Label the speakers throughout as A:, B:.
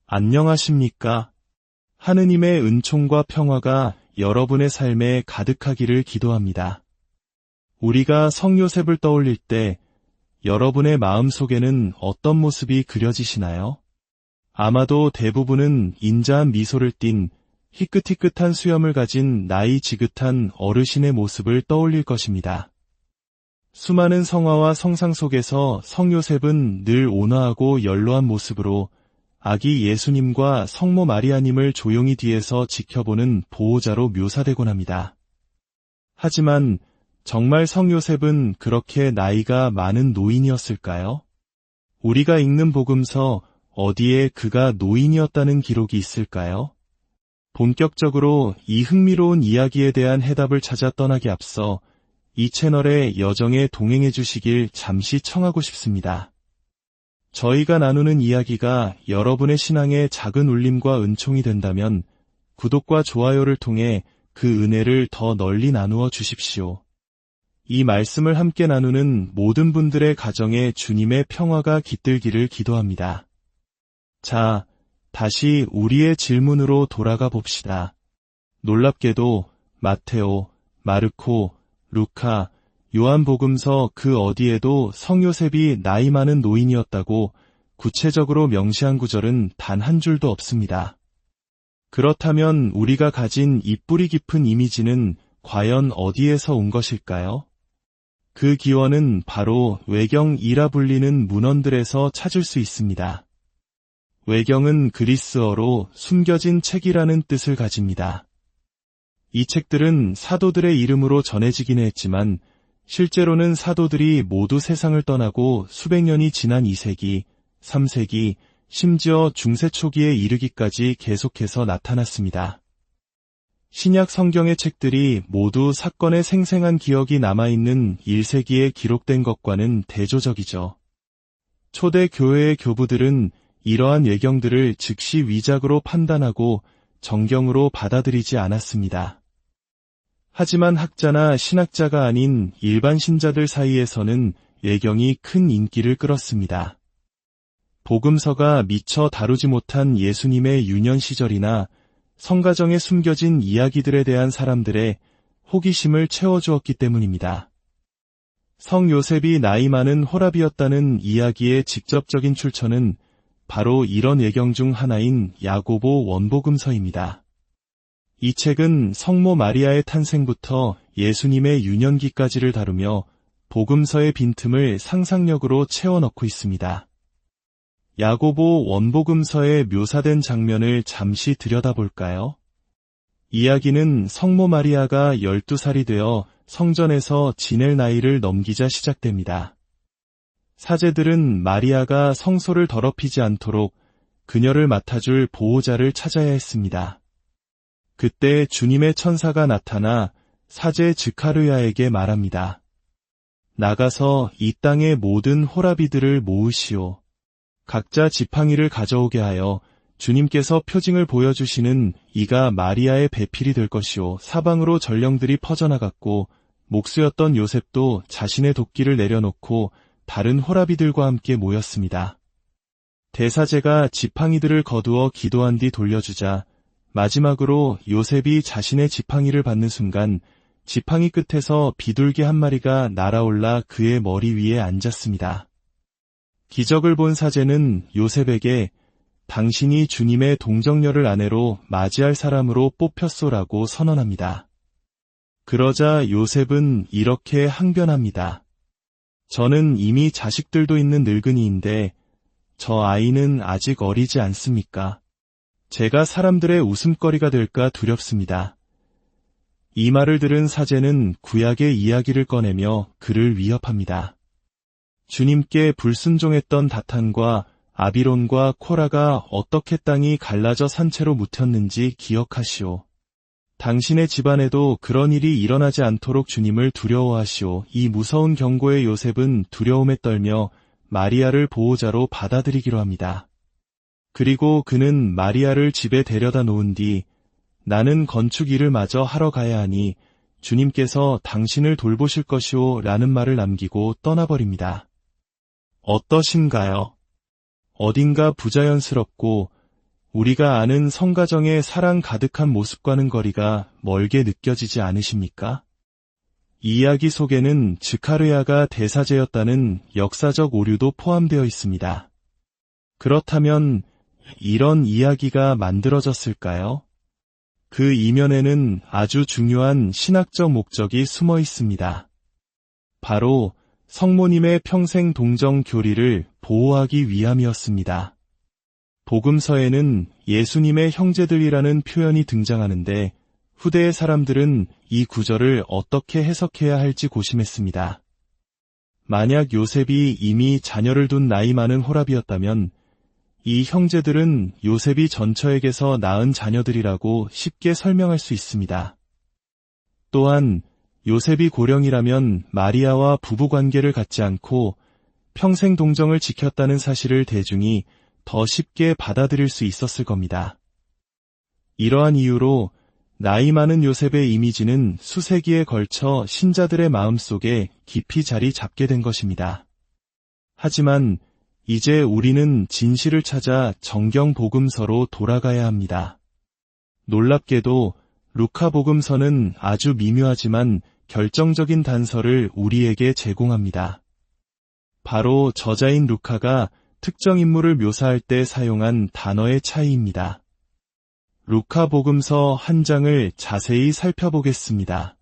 A: 안녕하십니까? 하느님의 은총과 평화가 여러분의 삶에 가득하기를 기도합니다. 우리가 성요셉을 떠올릴 때 여러분의 마음속에는 어떤 모습이 그려지시나요? 아마도 대부분은 인자한 미소를 띤 희끗희끗한 수염을 가진 나이 지긋한 어르신의 모습을 떠올릴 것입니다. 수많은 성화와 성상 속에서 성요셉은 늘 온화하고 연로한 모습으로 아기 예수님과 성모 마리아님을 조용히 뒤에서 지켜보는 보호자로 묘사되곤 합니다. 하지만 정말 성요셉은 그렇게 나이가 많은 노인이었을까요? 우리가 읽는 복음서 어디에 그가 노인이었다는 기록이 있을까요? 본격적으로 이 흥미로운 이야기에 대한 해답을 찾아 떠나기 앞서 이 채널의 여정에 동행해 주시길 잠시 청하고 싶습니다. 저희가 나누는 이야기가 여러분의 신앙에 작은 울림과 은총이 된다면 구독과 좋아요를 통해 그 은혜를 더 널리 나누어 주십시오. 이 말씀을 함께 나누는 모든 분들의 가정에 주님의 평화가 깃들기를 기도합니다. 자, 다시 우리의 질문으로 돌아가 봅시다. 놀랍게도 마테오, 마르코, 루카, 요한복음서 그 어디에도 성요셉이 나이 많은 노인이었다고 구체적으로 명시한 구절은 단 한 줄도 없습니다. 그렇다면 우리가 가진 이 뿌리 깊은 이미지는 과연 어디에서 온 것일까요? 그 기원은 바로 외경이라 불리는 문헌들에서 찾을 수 있습니다. 외경은 그리스어로 숨겨진 책이라는 뜻을 가집니다. 이 책들은 사도들의 이름으로 전해지긴 했지만 실제로는 사도들이 모두 세상을 떠나고 수백 년이 지난 2세기, 3세기, 심지어 중세 초기에 이르기까지 계속해서 나타났습니다. 신약 성경의 책들이 모두 사건의 생생한 기억이 남아있는 1세기에 기록된 것과는 대조적이죠. 초대 교회의 교부들은 이러한 외경들을 즉시 위작으로 판단하고 정경으로 받아들이지 않았습니다. 하지만 학자나 신학자가 아닌 일반 신자들 사이에서는 외경이 큰 인기를 끌었습니다. 복음서가 미처 다루지 못한 예수님의 유년 시절이나 성가정에 숨겨진 이야기들에 대한 사람들의 호기심을 채워주었기 때문입니다. 성요셉이 나이 많은 호랍이었다는 이야기의 직접적인 출처는 바로 이런 외경 중 하나인 야고보 원복음서입니다. 이 책은 성모 마리아의 탄생부터 예수님의 유년기까지를 다루며 복음서의 빈틈을 상상력으로 채워넣고 있습니다. 야고보 원복음서에 묘사된 장면을 잠시 들여다볼까요? 이야기는 성모 마리아가 12살이 되어 성전에서 지낼 나이를 넘기자 시작됩니다. 사제들은 마리아가 성소를 더럽히지 않도록 그녀를 맡아줄 보호자를 찾아야 했습니다. 그때 주님의 천사가 나타나 사제 즈카르야에게 말합니다. 나가서 이 땅의 모든 호라비들을 모으시오. 각자 지팡이를 가져오게 하여 주님께서 표징을 보여주시는 이가 마리아의 배필이 될 것이오. 사방으로 전령들이 퍼져나갔고 목수였던 요셉도 자신의 도끼를 내려놓고 다른 호라비들과 함께 모였습니다. 대사제가 지팡이들을 거두어 기도한 뒤 돌려주자 마지막으로 요셉이 자신의 지팡이를 받는 순간 지팡이 끝에서 비둘기 한 마리가 날아올라 그의 머리 위에 앉았습니다. 기적을 본 사제는 요셉에게 당신이 주님의 동정녀를 아내로 맞이할 사람으로 뽑혔소라고 선언합니다. 그러자 요셉은 이렇게 항변합니다. 저는 이미 자식들도 있는 늙은이인데 저 아이는 아직 어리지 않습니까? 제가 사람들의 웃음거리가 될까 두렵습니다. 이 말을 들은 사제는 구약의 이야기를 꺼내며 그를 위협합니다. 주님께 불순종했던 다탄과 아비론과 코라가 어떻게 땅이 갈라져 산채로 묻혔는지 기억하시오. 당신의 집안에도 그런 일이 일어나지 않도록 주님을 두려워하시오. 이 무서운 경고에 요셉은 두려움에 떨며 마리아를 보호자로 받아들이기로 합니다. 그리고 그는 마리아를 집에 데려다 놓은 뒤 나는 건축 일을 마저 하러 가야 하니 주님께서 당신을 돌보실 것이오 라는 말을 남기고 떠나버립니다. 어떠신가요? 어딘가 부자연스럽고 우리가 아는 성가정의 사랑 가득한 모습과는 거리가 멀게 느껴지지 않으십니까? 이 이야기 속에는 즈카르야가 대사제였다는 역사적 오류도 포함되어 있습니다. 그렇다면 이런 이야기가 만들어졌을까요? 그 이면에는 아주 중요한 신학적 목적이 숨어 있습니다. 바로 성모님의 평생 동정 교리를 보호하기 위함이었습니다. 복음서에는 예수님의 형제들이라는 표현이 등장하는데 후대의 사람들은 이 구절을 어떻게 해석해야 할지 고심했습니다. 만약 요셉이 이미 자녀를 둔 나이 많은 호랍이었다면 이 형제들은 요셉이 전처에게서 낳은 자녀들이라고 쉽게 설명할 수 있습니다. 또한 요셉이 고령이라면 마리아와 부부관계를 갖지 않고 평생 동정을 지켰다는 사실을 대중이 더 쉽게 받아들일 수 있었을 겁니다. 이러한 이유로 나이 많은 요셉의 이미지는 수세기에 걸쳐 신자들의 마음속에 깊이 자리 잡게 된 것입니다. 하지만 이제 우리는 진실을 찾아 정경 복음서로 돌아가야 합니다. 놀랍게도 루카 복음서는 아주 미묘하지만 결정적인 단서를 우리에게 제공합니다. 바로 저자인 루카가 특정 인물을 묘사할 때 사용한 단어의 차이입니다. 루카 복음서 한 장을 자세히 살펴보겠습니다.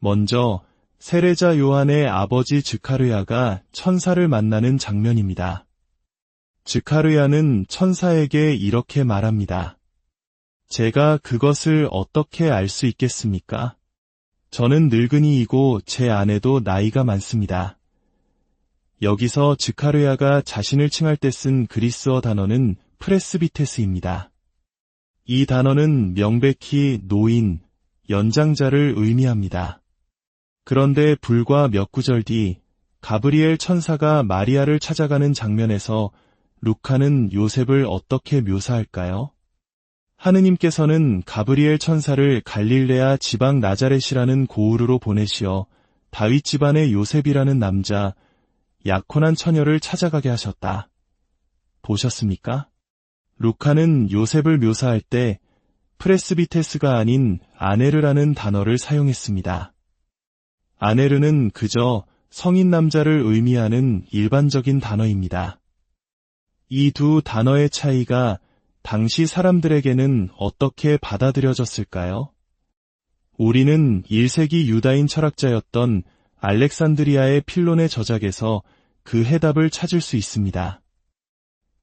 A: 먼저 세례자 요한의 아버지 즈카르야가 천사를 만나는 장면입니다. 즈카르야는 천사에게 이렇게 말합니다. 제가 그것을 어떻게 알 수 있겠습니까? 저는 늙은이이고 제 아내도 나이가 많습니다. 여기서 즈카르야가 자신을 칭할 때 쓴 그리스어 단어는 프레스비테스입니다. 이 단어는 명백히 노인, 연장자를 의미합니다. 그런데 불과 몇 구절 뒤 가브리엘 천사가 마리아를 찾아가는 장면에서 루카는 요셉을 어떻게 묘사할까요? 하느님께서는 가브리엘 천사를 갈릴레아 지방 나자렛이라는 고으르로 보내시어 다윗 집안의 요셉이라는 남자, 약혼한 처녀를 찾아가게 하셨다. 보셨습니까? 루카는 요셉을 묘사할 때 프레스비테스가 아닌 아네르라는 단어를 사용했습니다. 아네르는 그저 성인 남자를 의미하는 일반적인 단어입니다. 이 두 단어의 차이가 당시 사람들에게는 어떻게 받아들여졌을까요? 우리는 1세기 유다인 철학자였던 알렉산드리아의 필론의 저작에서 그 해답을 찾을 수 있습니다.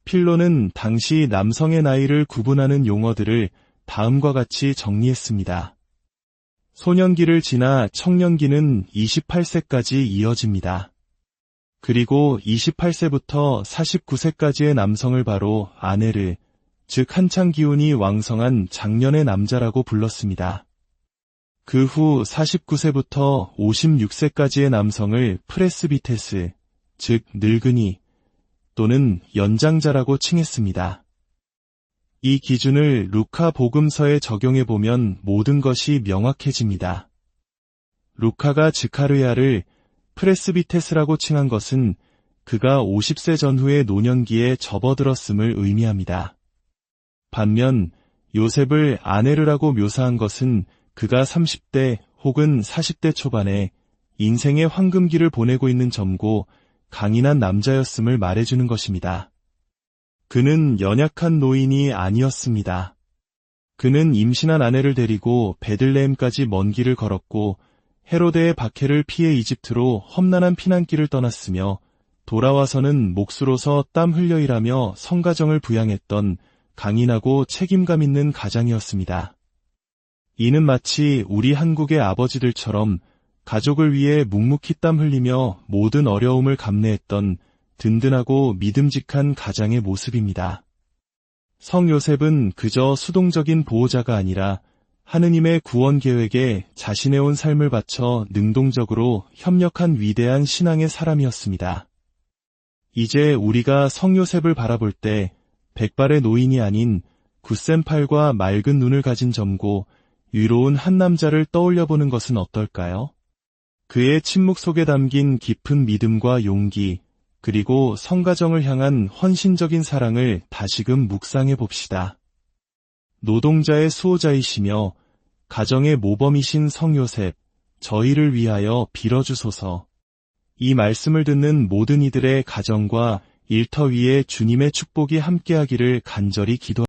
A: 필론은 당시 남성의 나이를 구분하는 용어들을 다음과 같이 정리했습니다. 소년기를 지나 청년기는 28세까지 이어집니다. 그리고 28세부터 49세까지의 남성을 바로 아네르, 즉 한창 기운이 왕성한 장년의 남자라고 불렀습니다. 그 후 49세부터 56세까지의 남성을 프레스비테스, 즉 늙은이 또는 연장자라고 칭했습니다. 이 기준을 루카 복음서에 적용해보면 모든 것이 명확해집니다. 루카가 즈카르야를 프레스비테스라고 칭한 것은 그가 50세 전후의 노년기에 접어들었음을 의미합니다. 반면 요셉을 아네르라고 묘사한 것은 그가 30대 혹은 40대 초반에 인생의 황금기를 보내고 있는 젊고 강인한 남자였음을 말해주는 것입니다. 그는 연약한 노인이 아니었습니다. 그는 임신한 아내를 데리고 베들레헴까지 먼 길을 걸었고 헤로데의 박해를 피해 이집트로 험난한 피난길을 떠났으며 돌아와서는 몫으로서 땀 흘려 일하며 성가정을 부양했던 강인하고 책임감 있는 가장이었습니다. 이는 마치 우리 한국의 아버지들처럼 가족을 위해 묵묵히 땀 흘리며 모든 어려움을 감내했던 든든하고 믿음직한 가장의 모습입니다. 성 요셉은 그저 수동적인 보호자가 아니라 하느님의 구원 계획에 자신의 온 삶을 바쳐 능동적으로 협력한 위대한 신앙의 사람이었습니다. 이제 우리가 성 요셉을 바라볼 때 백발의 노인이 아닌 굳센 팔과 맑은 눈을 가진 젊고 위로운 한 남자를 떠올려보는 것은 어떨까요? 그의 침묵 속에 담긴 깊은 믿음과 용기, 그리고 성가정을 향한 헌신적인 사랑을 다시금 묵상해 봅시다. 노동자의 수호자이시며 가정의 모범이신 성요셉, 저희를 위하여 빌어주소서. 이 말씀을 듣는 모든 이들의 가정과 일터 위에 주님의 축복이 함께하기를 간절히 기도합니다.